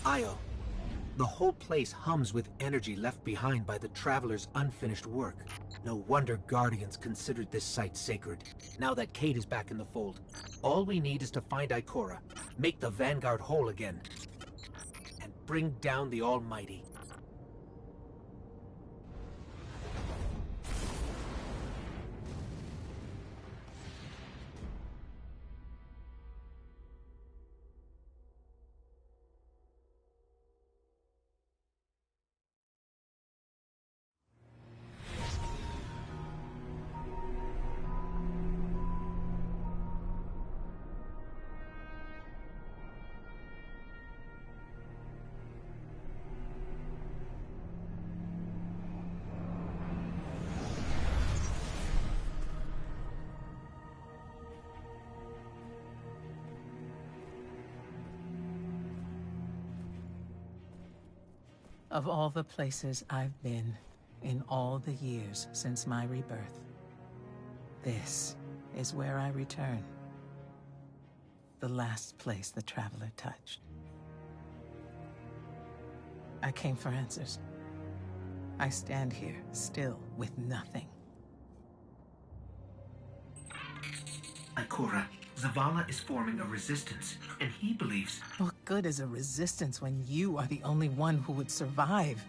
Io, the whole place hums with energy left behind by the Traveler's unfinished work. No wonder Guardians considered this site sacred. Now that Cait is back in the fold, all we need is to find Ikora, make the Vanguard whole again, and bring down the Almighty. Of all the places I've been in all the years since my rebirth, this is where I return. The last place the Traveler touched. I came for answers. I stand here, still, with nothing. Ikora, Zavala is forming a resistance, and he believes... What good is a resistance when you are the only one who would survive?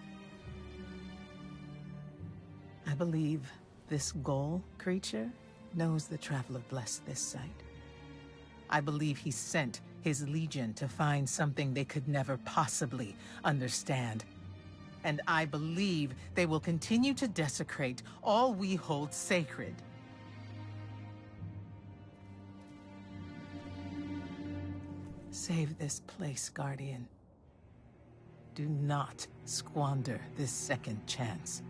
I believe this Ghoul creature knows the Traveler blessed this site. I believe he sent his Legion to find something they could never possibly understand. And I believe they will continue to desecrate all we hold sacred. Save this place, Guardian. Do not squander this second chance.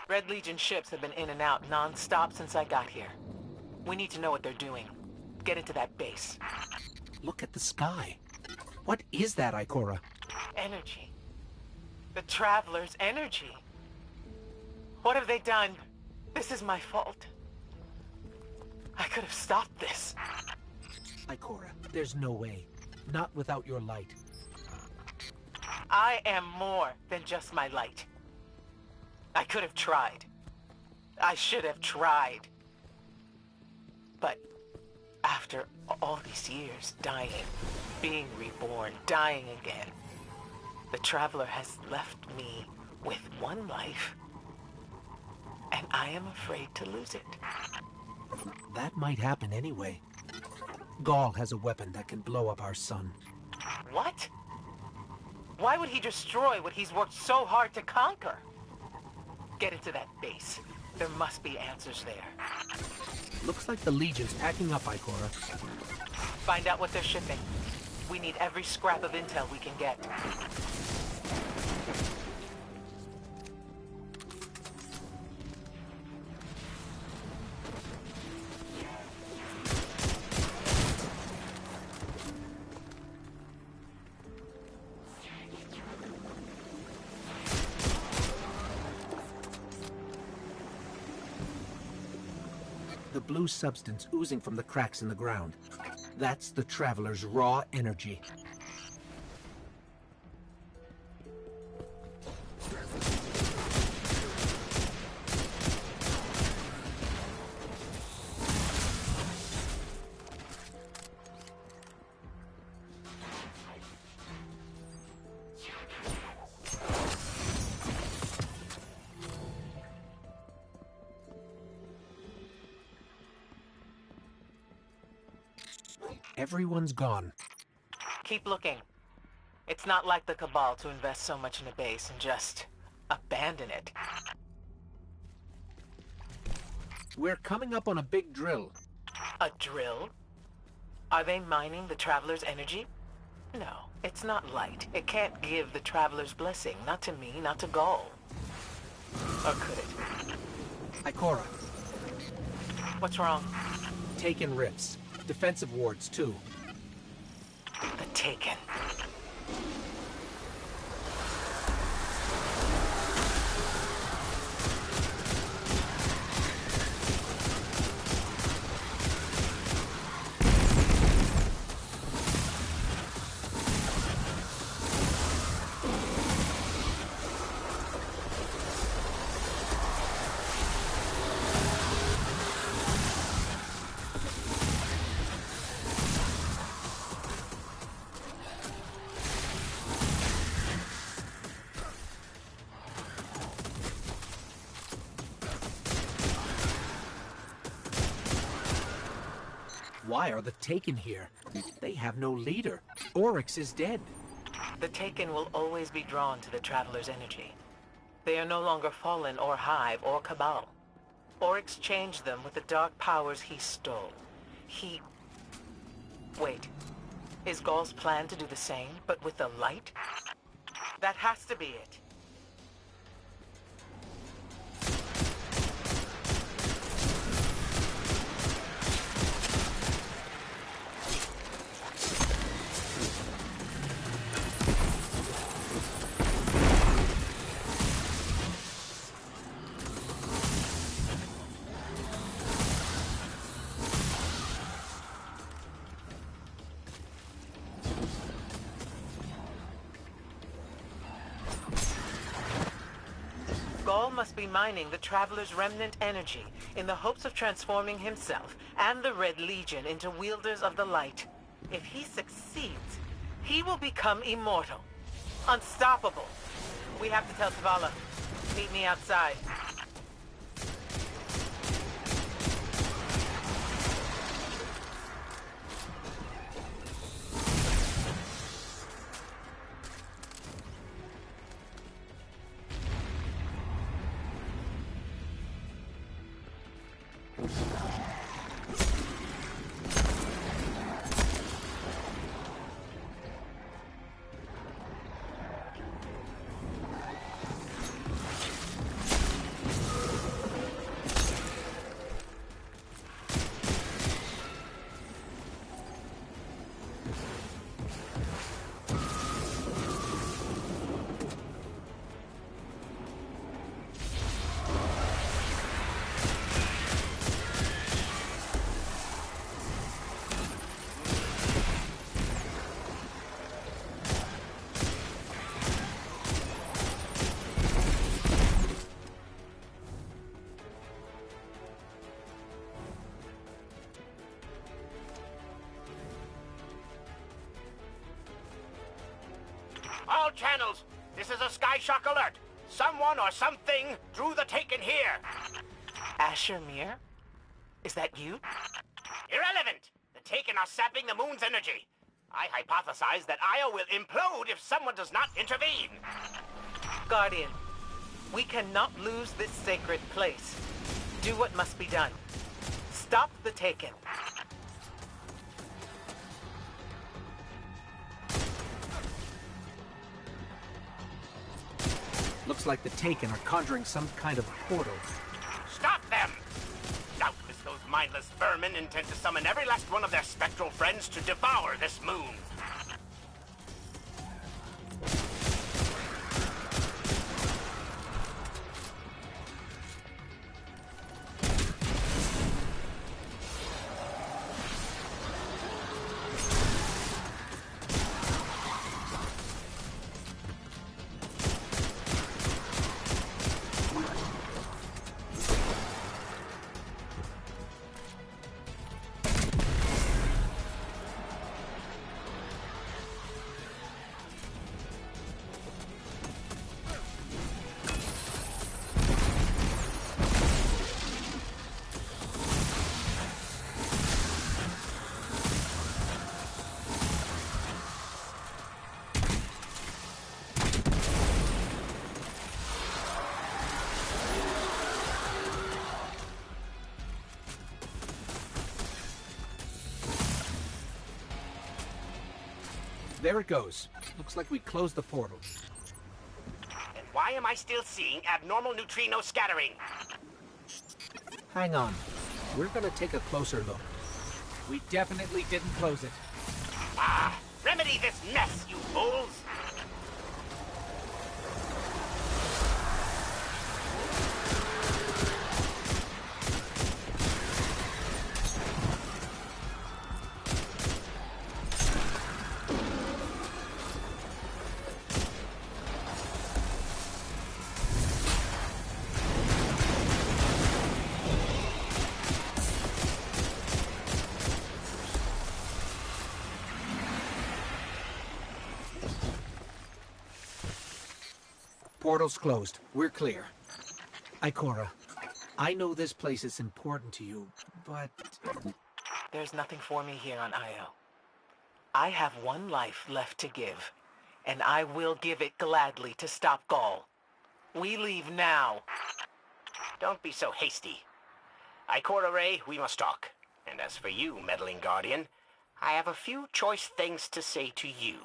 Red Legion ships have been in and out non-stop since I got here. We need to know what they're doing. Get into that base. Look at the sky. What is that, Ikora? Energy. The Traveler's energy. What have they done? This is my fault. I could have stopped this. Ikora, there's no way. Not without your light. I am more than just my light. I could have tried. I should have tried. But after all these years, dying, being reborn, dying again, the Traveler has left me with one life, and I am afraid to lose it. That might happen anyway. Ghaul has a weapon that can blow up our sun. What? Why would he destroy what he's worked so hard to conquer? Get into that base. There must be answers there. Looks like the Legion's packing up, Ikora. Find out what they're shipping. We need every scrap of intel we can get. The blue substance oozing from the cracks in the ground. That's the Traveler's raw energy. Everyone's gone. Keep looking. It's not like the Cabal to invest so much in a base and just abandon it. We're coming up on a big drill. A drill? Are they mining the Traveler's energy? No, it's not light. It can't give the Traveler's blessing. Not to me, not to Gaul. Or could it? Ikora, What's wrong? Taken rifts. Defensive wards, too. The Taken. Why are the Taken here? They have no leader. Oryx is dead. The Taken will always be drawn to the Traveler's energy. They are no longer Fallen or Hive or Cabal. Oryx changed them with the dark powers he stole. Wait. Is Gaul's plan to do the same, but with the light? That has to be it. Gaul must be mining the Traveler's remnant energy in the hopes of transforming himself and the Red Legion into wielders of the light. If he succeeds, he will become immortal. Unstoppable. We have to tell Zavala. Meet me outside. All channels, this is a Skyshock alert. Someone or something drew the Taken here. Asher Mir? Is that you? Irrelevant. The Taken are sapping the moon's energy. I hypothesize that Io will implode if someone does not intervene. Guardian, we cannot lose this sacred place. Do what must be done. Stop the Taken. Looks like the Taken are conjuring some kind of portal. Stop them! Doubtless those mindless vermin intend to summon every last one of their spectral friends to devour this moon. There it goes. Looks like we closed the portal. And why am I still seeing abnormal neutrino scattering? Hang on. We're gonna take a closer look. We definitely didn't close it. Ah! Remedy this mess, you fools! Portal's closed. We're clear. Ikora, I know this place is important to you, but... There's nothing for me here on Io. I have one life left to give, and I will give it gladly to stop Gaul. We leave now. Don't be so hasty. Ikora Ray, we must talk. And as for you, meddling Guardian, I have a few choice things to say to you.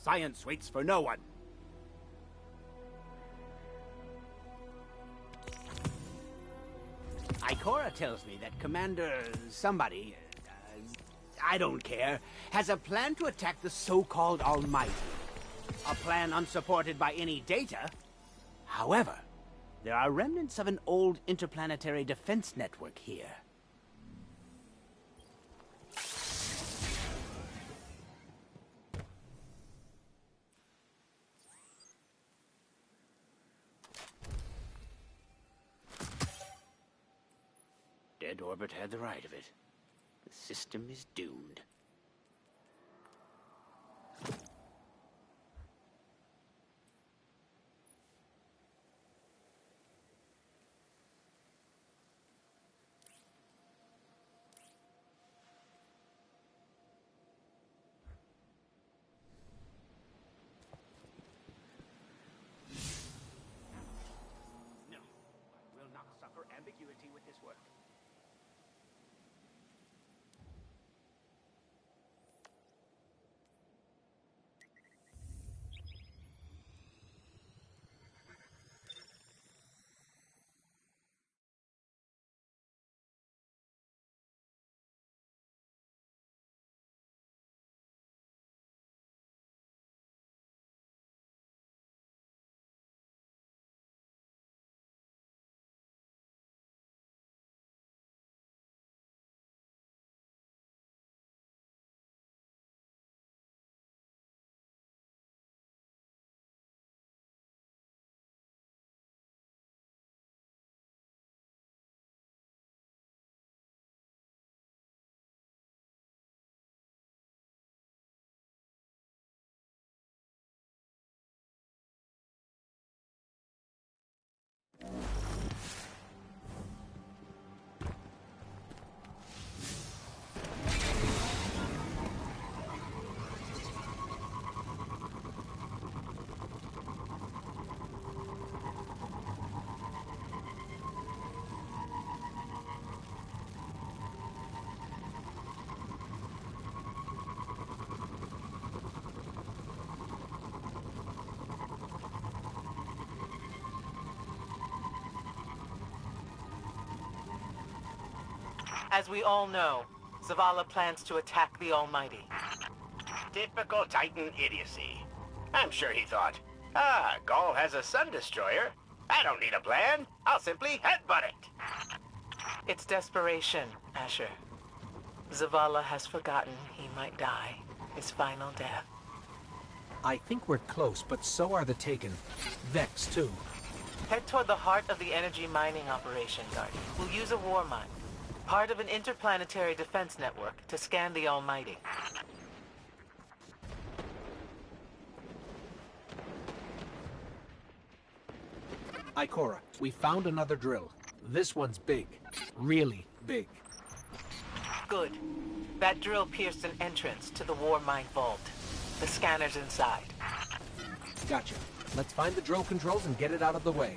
Science waits for no one. Ikora tells me that Commander somebody, I don't care, has a plan to attack the so-called Almighty. A plan unsupported by any data. However, there are remnants of an old interplanetary defense network here. Dead Orbit had the right of it. The system is doomed. No, I will not suffer ambiguity with this work. As we all know, Zavala plans to attack the Almighty. Typical Titan idiocy. I'm sure he thought, Gaul has a Sun Destroyer. I don't need a plan. I'll simply headbutt it. It's desperation, Asher. Zavala has forgotten he might die. His final death. I think we're close, but so are the Taken. Vex, too. Head toward the heart of the energy mining operation, Guardian. We'll use a war mine, part of an interplanetary defense network, to scan the Almighty. Ikora, we found another drill. This one's big. Really big. Good. That drill pierced an entrance to the war mine vault. The scanner's inside. Gotcha. Let's find the drill controls and get it out of the way.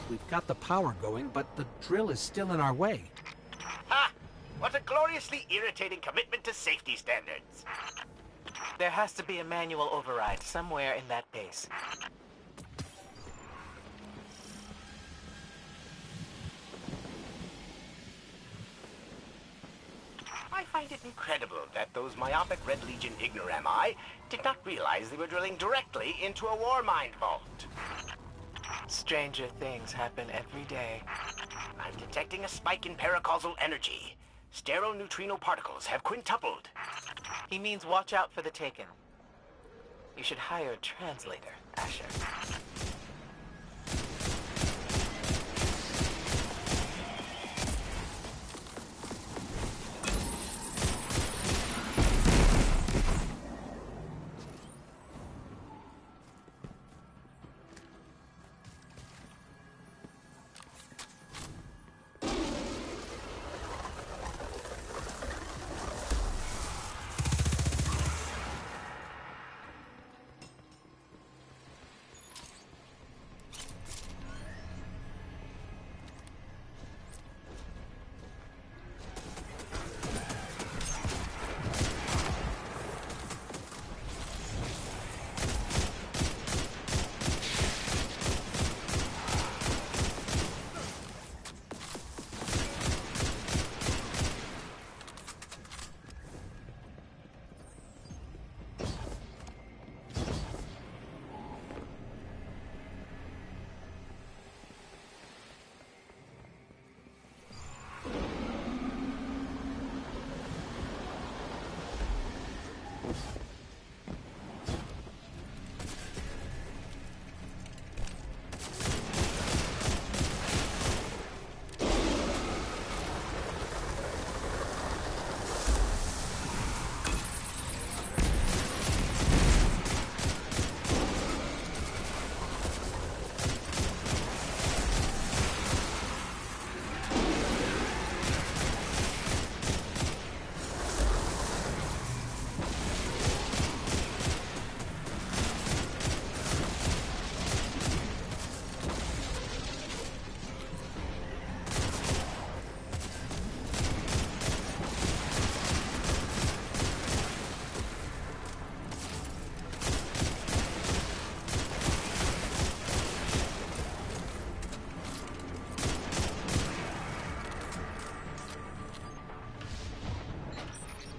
We've got the power going, but the drill is still in our way. Ha! What a gloriously irritating commitment to safety standards. There has to be a manual override somewhere in that base. I find it incredible that those myopic Red Legion ignorami did not realize they were drilling directly into a war mine vault. Stranger things happen every day. I'm detecting a spike in paracausal energy. Stereoneutrino particles have quintupled. He means watch out for the Taken. You should hire a translator, Asher.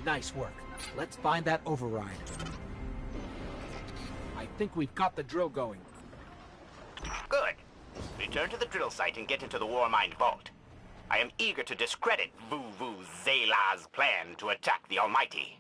Nice work. Let's find that override. I think we've got the drill going. Good. Return to the drill site and get into the war mine vault. I am eager to discredit Vuvuzela's plan to attack the Almighty.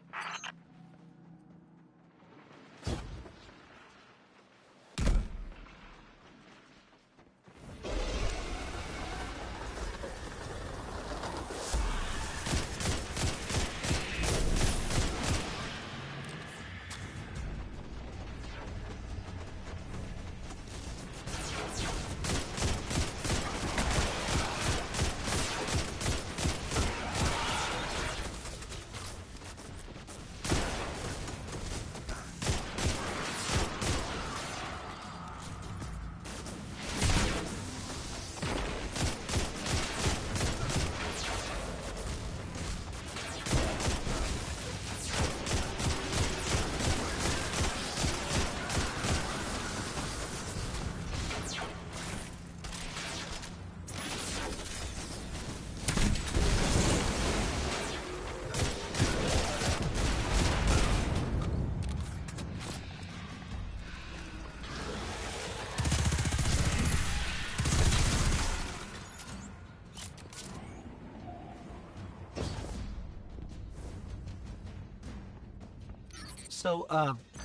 So,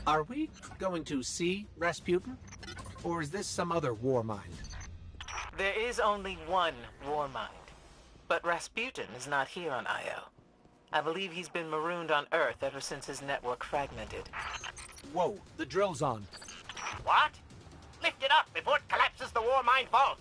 are we going to see Rasputin? Or is this some other war mind? There is only one war mind. But Rasputin is not here on Io. I believe he's been marooned on Earth ever since his network fragmented. Whoa, the drill's on. What? Lift it up before it collapses the War Mind vault!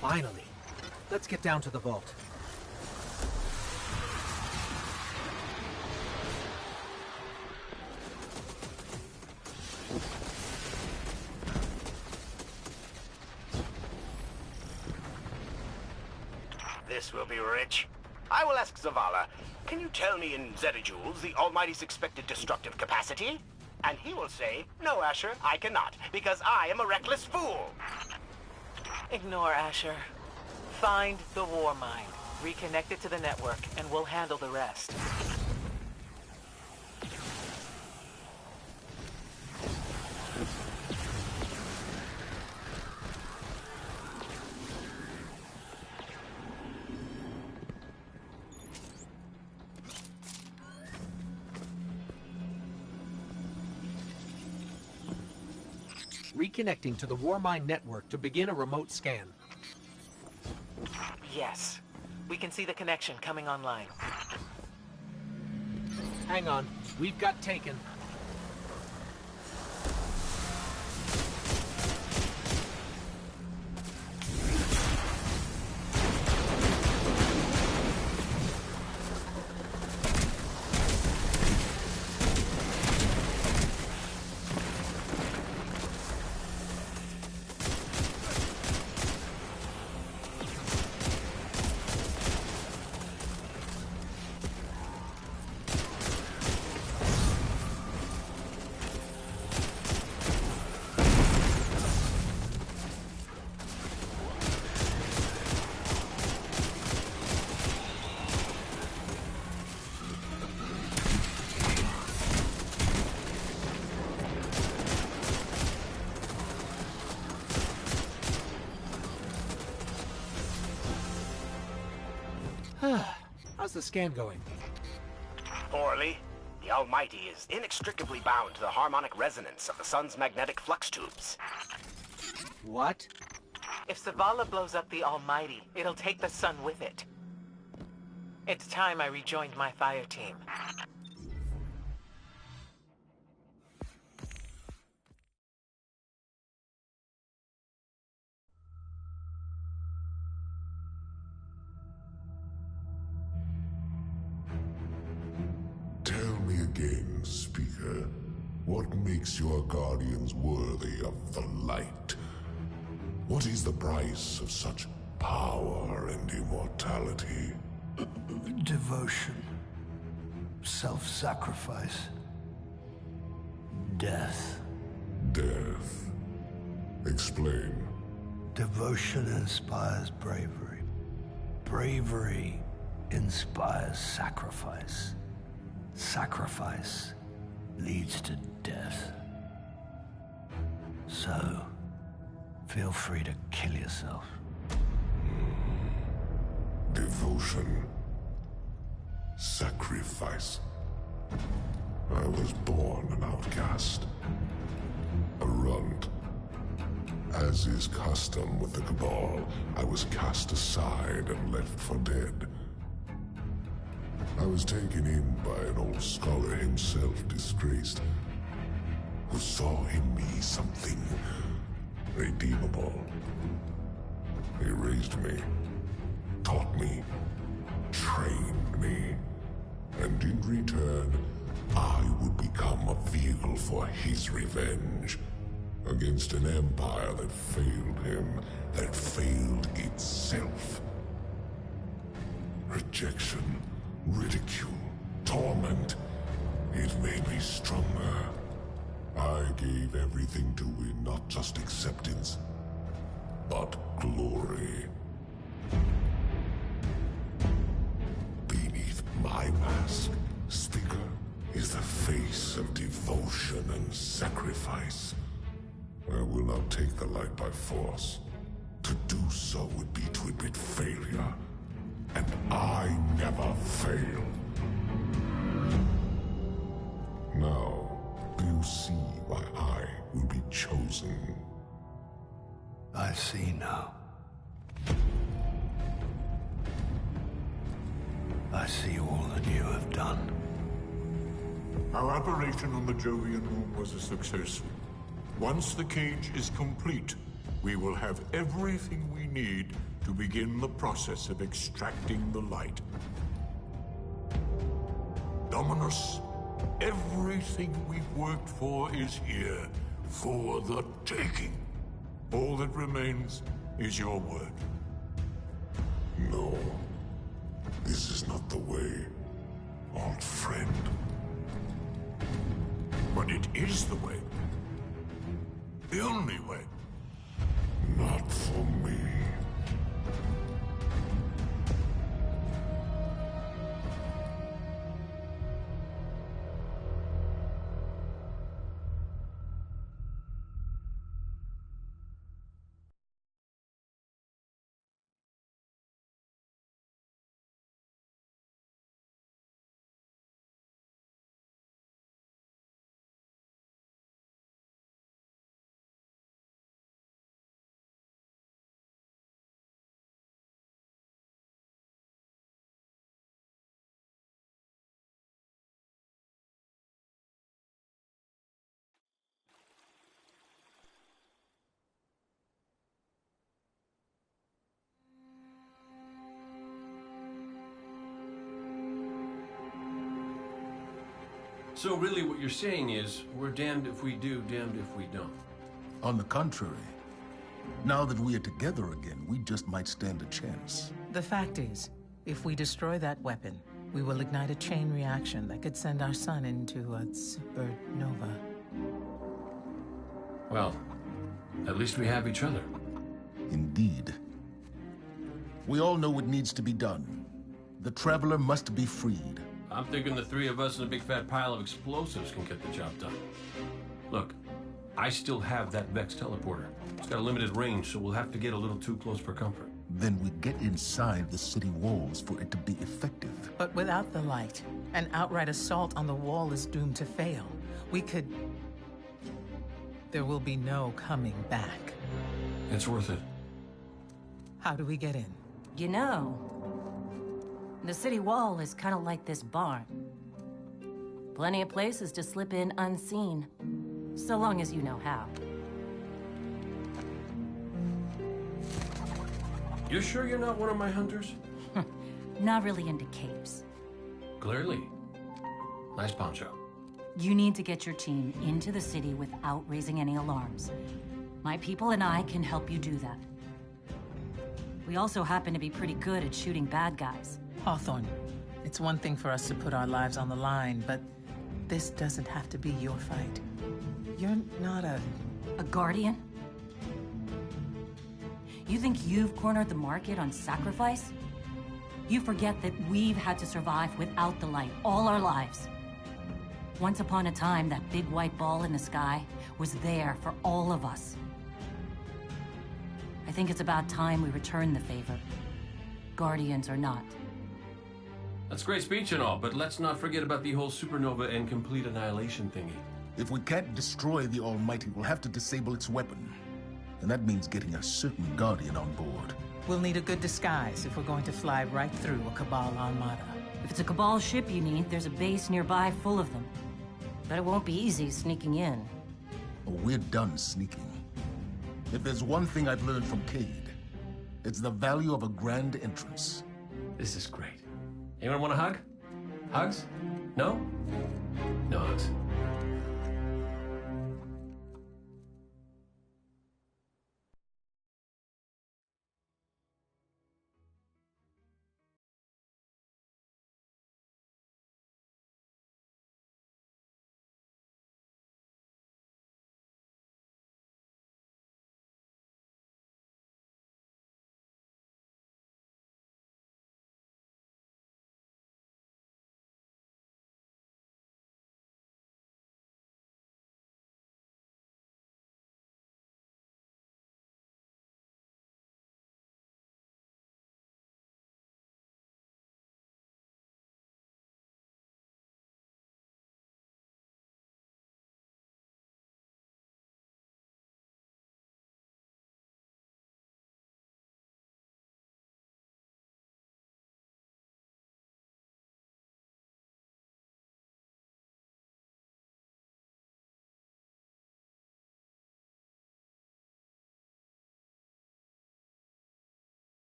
Finally. Let's get down to the vault. This will be rich. I will ask Zavala, can you tell me in zettajoules the Almighty's expected destructive capacity? And he will say, no, Asher, I cannot, because I am a reckless fool. Ignore Asher. Find the war mind, reconnect it to the network, and we'll handle the rest. Reconnecting to the Warmind network to begin a remote scan. Yes. We can see the connection coming online. Hang on. We've got taken. How's the scan going? Poorly. The Almighty is inextricably bound to the harmonic resonance of the sun's magnetic flux tubes. What? If Zavala blows up the Almighty, it'll take the sun with it. It's time I rejoined my fire team. What makes your guardians worthy of the light? What is the price of such power and immortality? Devotion. Self-sacrifice. Death. Death. Explain. Devotion inspires bravery. Bravery inspires sacrifice. Sacrifice leads to death. So, feel free to kill yourself. Devotion. Sacrifice. I was born an outcast. A runt. As is custom with the Cabal, I was cast aside and left for dead. I was taken in by an old scholar himself, disgraced, who saw in me something redeemable. He raised me, taught me, trained me, and in return, I would become a vehicle for his revenge against an empire that failed him, that failed itself. Rejection, ridicule, torment. It made me stronger. I gave everything to win not just acceptance, but glory. Beneath my mask, Sticker is the face of devotion and sacrifice. I will not take the light by force. To do so would be to admit failure. And I never fail. Now, do you see why I will be chosen? I see now. I see all that you have done. Our operation on the Jovian Moon was a success. Once the cage is complete, we will have everything we need to begin the process of extracting the light. Dominus, everything we've worked for is here, for the taking. All that remains is your word. No. This is not the way, old friend. But it is the way. The only way. Not for me. So really what you're saying is, we're damned if we do, damned if we don't. On the contrary, now that we are together again, we just might stand a chance. The fact is, if we destroy that weapon, we will ignite a chain reaction that could send our sun into a supernova. Well, at least we have each other. Indeed. We all know what needs to be done. The Traveler must be freed. I'm thinking the three of us and a big fat pile of explosives can get the job done. Look, I still have that Vex teleporter. It's got a limited range, so we'll have to get a little too close for comfort. Then we get inside the city walls for it to be effective. But without the light, an outright assault on the wall is doomed to fail. We could... There will be no coming back. It's worth it. How do we get in? You know, the city wall is kind of like this barn. Plenty of places to slip in unseen, so long as you know how. You sure you're not one of my hunters? Not really into capes. Clearly. Nice poncho. You need to get your team into the city without raising any alarms. My people and I can help you do that. We also happen to be pretty good at shooting bad guys. Hawthorne, it's one thing for us to put our lives on the line, but this doesn't have to be your fight. You're not a Guardian? You think you've cornered the market on sacrifice? You forget that we've had to survive without the light all our lives. Once upon a time, that big white ball in the sky was there for all of us. I think it's about time we return the favor. Guardians or not. That's a great speech and all, but let's not forget about the whole supernova and complete annihilation thingy. If we can't destroy the Almighty, we'll have to disable its weapon. And that means getting a certain Guardian on board. We'll need a good disguise if we're going to fly right through a Cabal armada. If it's a Cabal ship you need, there's a base nearby full of them. But it won't be easy sneaking in. Oh, we're done sneaking. If there's one thing I've learned from Cade, it's the value of a grand entrance. This is great. Anyone want a hug? Hugs? No? No hugs.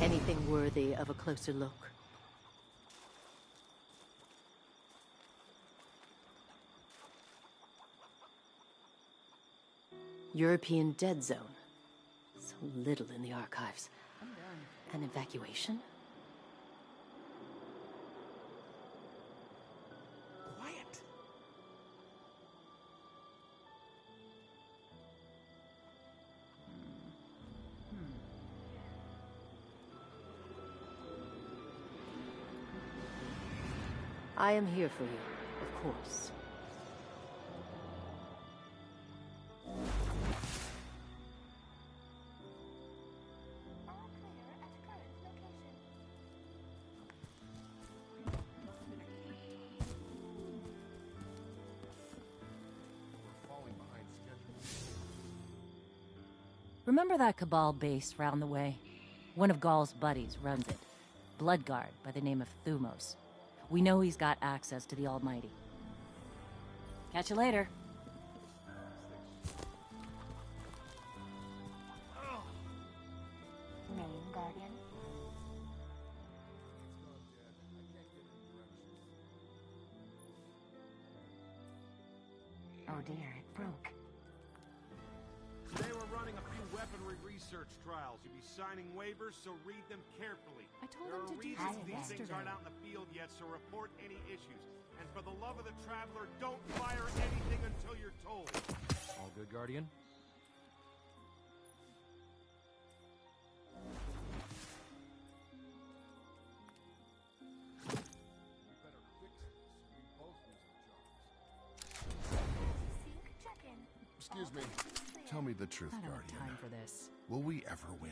Anything worthy of a closer look? European dead zone. So little in the archives. An evacuation? Quiet. I am here for you, of course. Remember that Cabal base round the way? One of Ghaul's buddies runs it. Bloodguard by the name of Thumos. We know he's got access to the Almighty. Catch you later. Name, Guardian? Oh dear, it broke. Today we're running a few weaponry research trials. You'll be signing waivers, so read them carefully. I told there him are to do reasons that these yesterday. things aren't out in the field yet, so report any issues. And for the love of the Traveler, don't fire anything until you're told. All good, Guardian? Excuse me. Tell me the truth, I don't Guardian. have time for this. Will we ever win?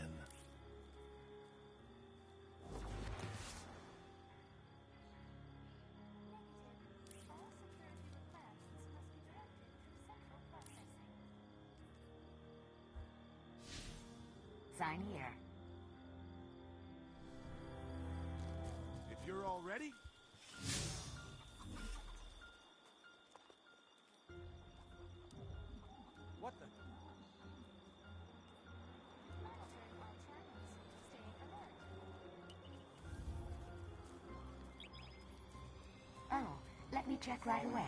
Sign here. If you're all ready, what the? Oh, check right away.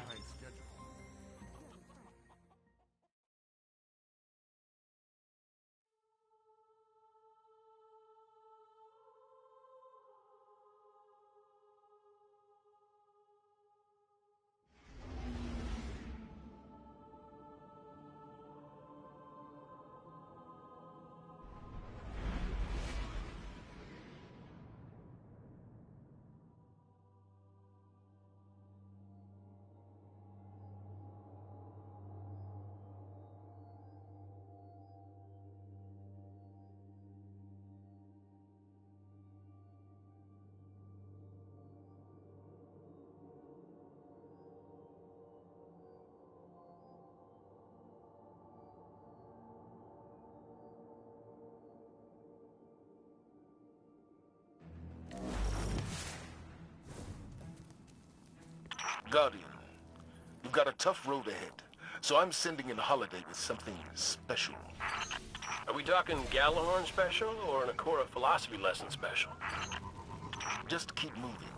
Guardian, you've got a tough road ahead, so I'm sending in Holiday with something special. Are we talking Gallahorn special or an Akora philosophy lesson special? Just keep moving.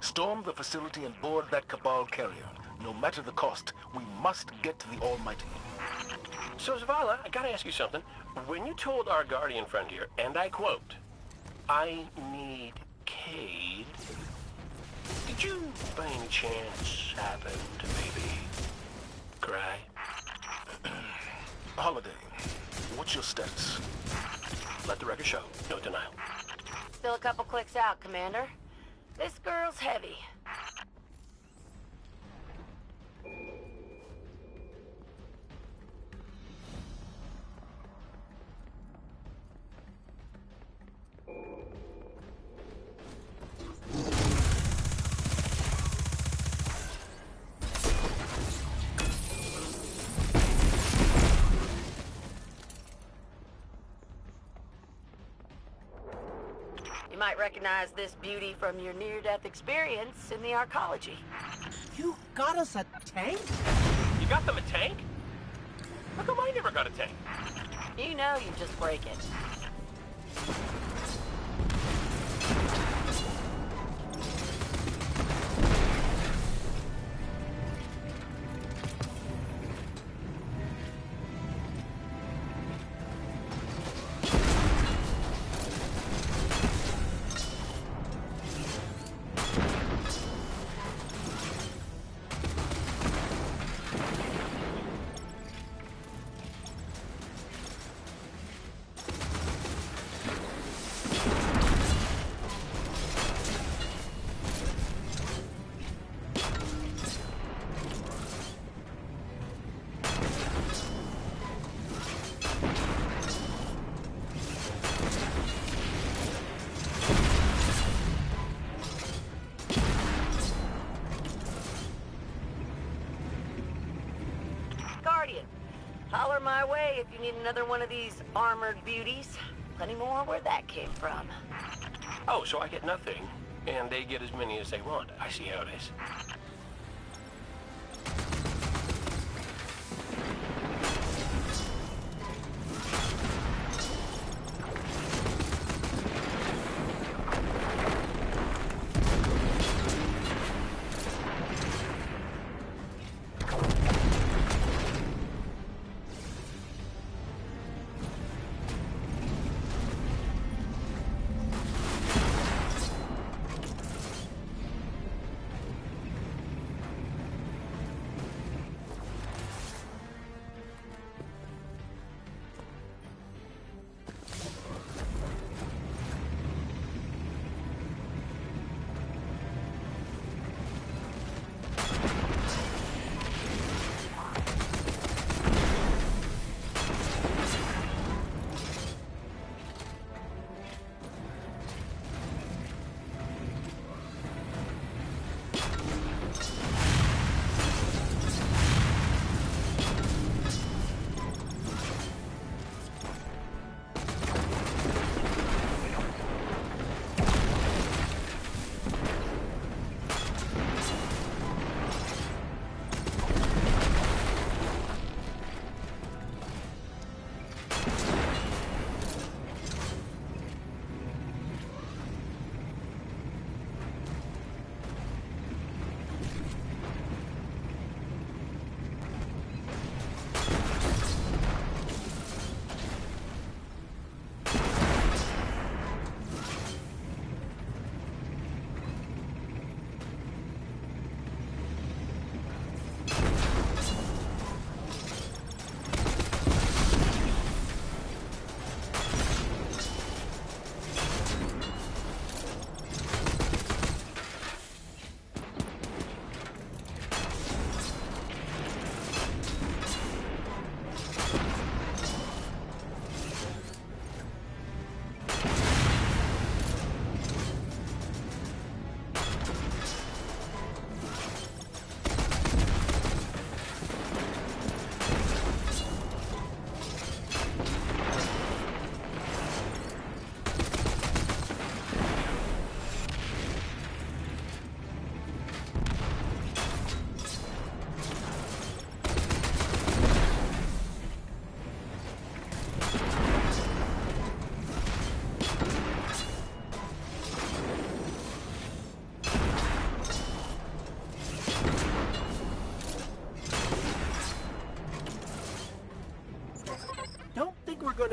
Storm the facility and board that Cabal carrier. No matter the cost, we must get to the Almighty. So, Zavala, I gotta ask you something. When you told our Guardian friend here, and I quote, "I need Cayde," did you, by any chance, happen to maybe cry? Holiday, what's your status? Let the record show. No denial. Still a couple clicks out, Commander. This girl's heavy. You might recognize this beauty from your near-death experience in the arcology. You got us a tank? You got them a tank? How come I never got a tank? You know you just break it. Holler my way if you need another one of these armored beauties. Plenty more where that came from. Oh, so I get nothing, and they get as many as they want. I see how it is.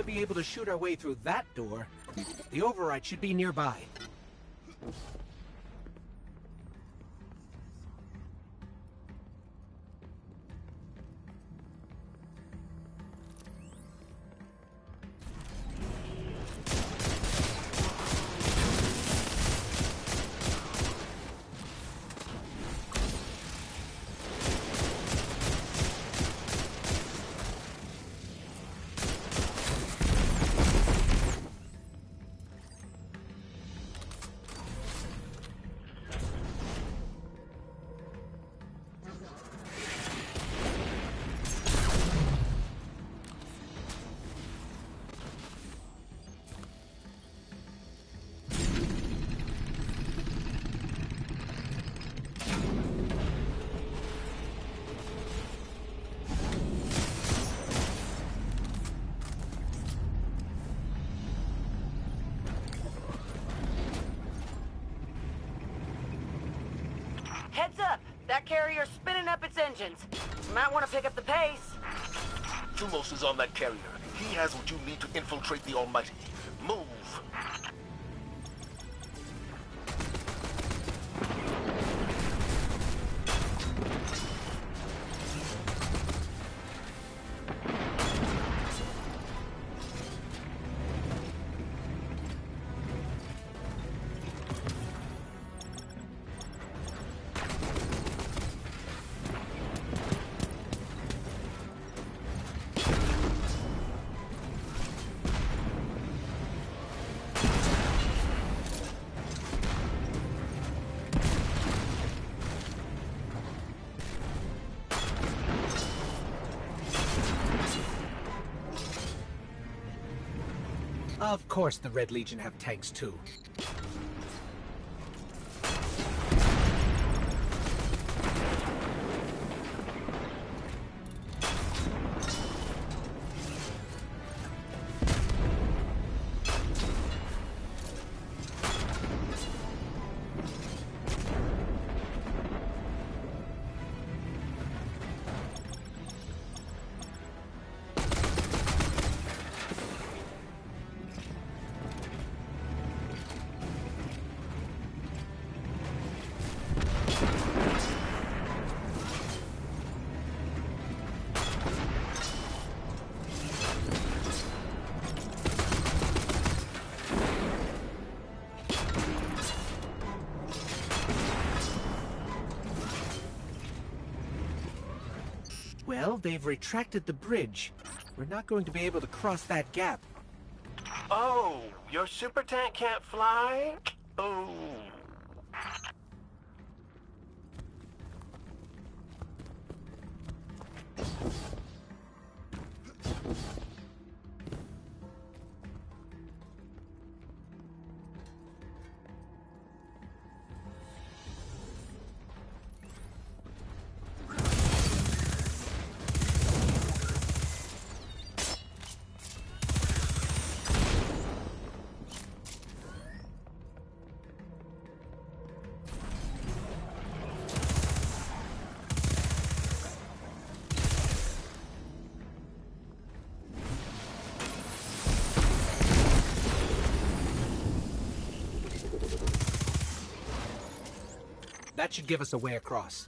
to be able to shoot our way through that door, the override should be nearby. Heads up! That carrier's spinning up its engines. You might want to pick up the pace. Thumos is on that carrier. He has what you need to infiltrate the Almighty. Move! Of course the Red Legion have tanks too. Well, they've retracted the bridge. We're not going to be able to cross that gap. Oh, your super tank can't fly? Oh. That should give us a way across.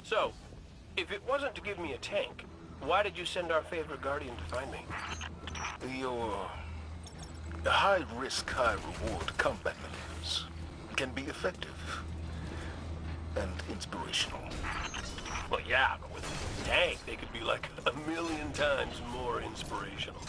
So, if it wasn't to give me a tank, why did you send our favorite Guardian to find me? Your high-risk, high-reward combat maneuvers can be effective and inspirational. Well, yeah, but with a tank, they could be like 1,000,000 times more inspirational.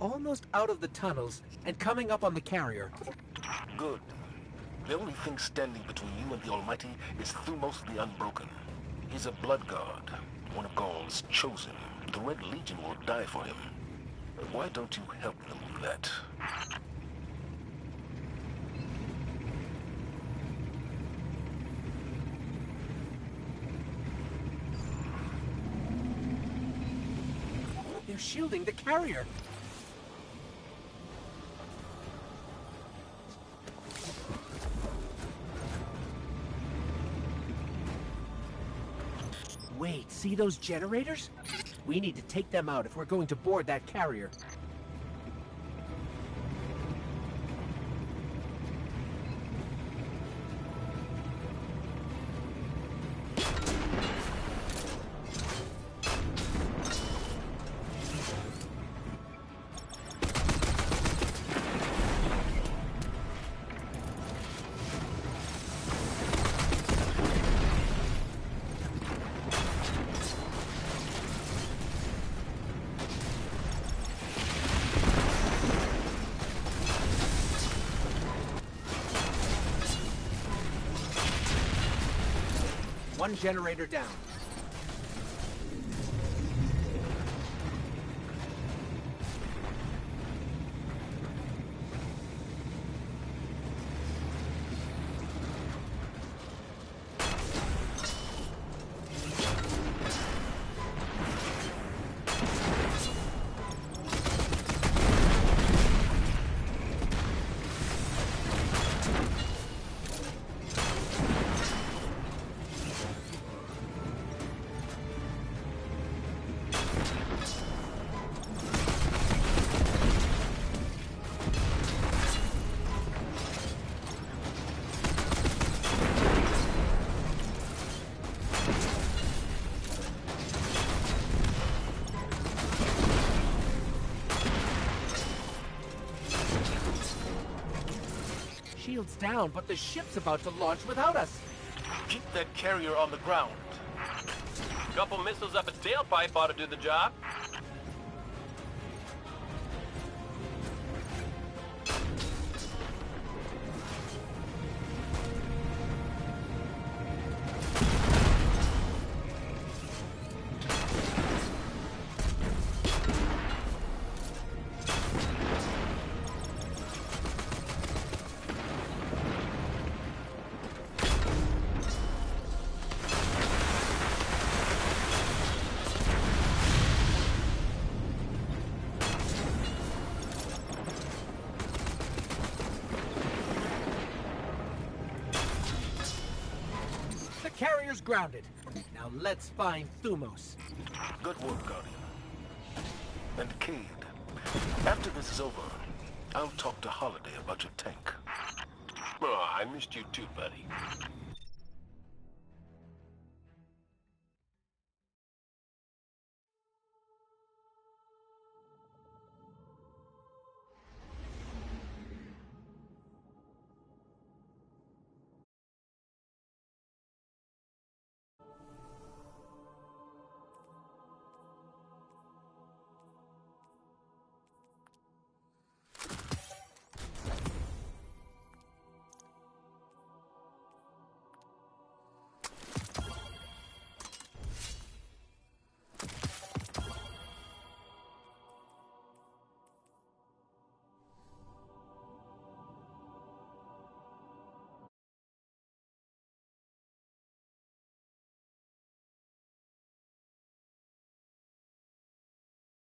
almost out of the tunnels and coming up on the carrier. Good. The only thing standing between you and the Almighty is Thumos the Unbroken. He's a blood god, one of Gaul's chosen. The Red Legion will die for him. Why don't you help them with that? They're shielding the carrier. Wait, see those generators? We need to take them out if we're going to board that carrier. One generator down. Shields down, but the ship's about to launch without us. Keep that carrier on the ground. Couple missiles up its tailpipe ought to do the job. Carrier's grounded. Now let's find Thumos. Good work, Guardian. And Cade, after this is over, I'll talk to Holiday about your tank. Oh, I missed you too, buddy.